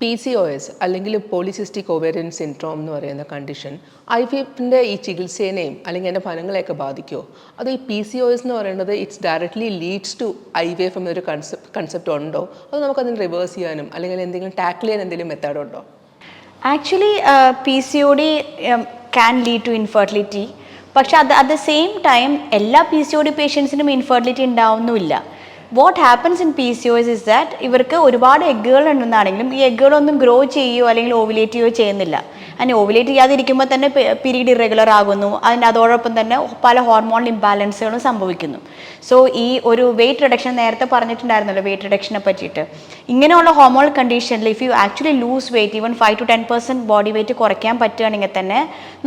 PCOS അല്ലെങ്കിൽ polycystic ovarian syndrome എന്ന് പറയുന്ന കണ്ടീഷൻ IVFിൻ്റെ ഈ ചികിത്സേനെയും അല്ലെങ്കിൽ അതിൻ്റെ ഫലങ്ങളെയൊക്കെ ബാധിക്കുമോ? അത് ഈ PCOS എന്ന് പറയുന്നത് it's directly leads to IVF എന്നൊരു കൺസെപ്റ്റ് ഉണ്ടോ? അത് നമുക്കതിന് റിവേഴ്സ് ചെയ്യാനും അല്ലെങ്കിൽ എന്തെങ്കിലും ടാക്കിൾ ചെയ്യാൻ എന്തെങ്കിലും മെത്തേഡ് ഉണ്ടോ? Actually PCOD can lead to infertility. പക്ഷെ അറ്റ് ദ സെയിം ടൈം എല്ലാ PCOD പേഷ്യൻസിനും ഇൻഫെർട്ടിലിറ്റി ഉണ്ടാവുന്നുമില്ല. What happens in PCOS is that ഇവർക്ക് ഒരുപാട് എഗ്ഗുകൾ ഉണ്ടെന്നാണെങ്കിലും ഈ എഗ്ഗുകളൊന്നും ഗ്രോ ചെയ്യുകയോ അല്ലെങ്കിൽ ഓവുലേറ്റ് ചെയ്യുകയോ ചെയ്യുന്നില്ല. അതിന് ഓവുലേറ്റ് ചെയ്യാതിരിക്കുമ്പോൾ തന്നെ പീരീഡ് ഇറഗുലർ ആകുന്നു. അതോടൊപ്പം തന്നെ പല ഹോർമോണൽ ഇംബാലൻസുകളും സംഭവിക്കുന്നു. സോ ഈ ഒരു വെയിറ്റ് റിഡക്ഷൻ നേരത്തെ പറഞ്ഞിട്ടുണ്ടായിരുന്നല്ലോ, വെയിറ്റ് റിഡക്ഷനെ പറ്റിയിട്ട്. ഇങ്ങനെയുള്ള ഹോർമോണൽ കണ്ടീഷനിൽ if you actually loose wait even 5 to 10% body weight കുറയ്ക്കാൻ പറ്റുകയാണെങ്കിൽ തന്നെ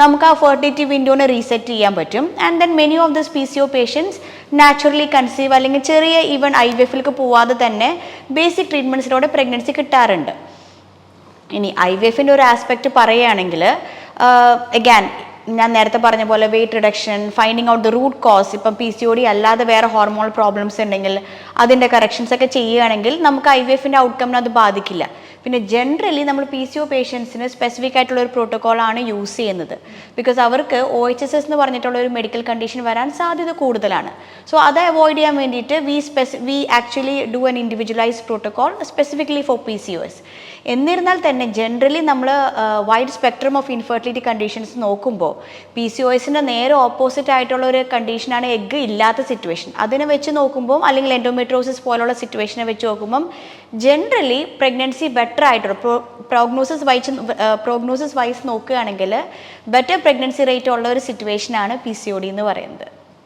നമുക്ക് ആ ഫെർട്ടിലിറ്റി വിൻഡോനെ റീസെറ്റ് ചെയ്യാൻ പറ്റും. And then many of this PCO patients naturally conceive അല്ലെങ്കിൽ ചെറിയ ഈവൻ IVFിലേക്ക് പോവാതെ തന്നെ ബേസിക് ട്രീറ്റ്മെൻറ്റ്സിലൂടെ പ്രഗ്നൻസി കിട്ടാറുണ്ട്. ഇനി IVFിൻ്റെ ഒരു ആസ്പെക്റ്റ് പറയുകയാണെങ്കിൽ അഗാൻ ഞാൻ നേരത്തെ പറഞ്ഞ പോലെ weight reduction, finding out the root cause, ഇപ്പം PCOD അല്ലാതെ വേറെ ഹോർമോണൽ പ്രോബ്ലംസ് ഉണ്ടെങ്കിൽ അതിൻ്റെ കറക്ഷൻസ് ഒക്കെ ചെയ്യുകയാണെങ്കിൽ നമുക്ക് IVFിൻ്റെ ഔട്ട്കമ്മിനെ അത് ബാധിക്കില്ല. പിന്നെ ജനറലി നമ്മൾ PCO പേഷ്യൻസിന് സ്പെസിഫിക് ആയിട്ടുള്ള ഒരു പ്രോട്ടോക്കോളാണ് യൂസ് ചെയ്യുന്നത്. ബിക്കോസ് അവർക്ക് OHSS എന്ന് പറഞ്ഞിട്ടുള്ള ഒരു മെഡിക്കൽ കണ്ടീഷൻ വരാൻ സാധ്യത കൂടുതലാണ്. സോ അത് അവോയ്ഡ് ചെയ്യാൻ വേണ്ടിയിട്ട് we actually do an individualised protocol specifically four PCOS. എന്നിരുന്നാൽ തന്നെ ജനറലി നമ്മൾ wide spectrum of infertility conditions നോക്കുമ്പോൾ PCOSൻ്റെ നേരെ ഓപ്പോസിറ്റ് ആയിട്ടുള്ള ഒരു കണ്ടീഷനാണ് എഗ്ഗ് ഇല്ലാത്ത സിറ്റുവേഷൻ. അതിനെ വെച്ച് നോക്കുമ്പോൾ അല്ലെങ്കിൽ എൻഡോമെട്രോസിസ് പോലുള്ള സിറ്റുവേഷനെ വെച്ച് നോക്കുമ്പം ജനറലി പ്രഗ്നൻസി ബെറ്റർ ആയിട്ടുള്ള പ്രോഗ്നോസിസ് വൈസ് നോക്കുകയാണെങ്കിൽ ബെറ്റർ പ്രഗ്നൻസി റേറ്റ് ഉള്ള ഒരു സിറ്റുവേഷനാണ് PCOD എന്ന് പറയുന്നത്.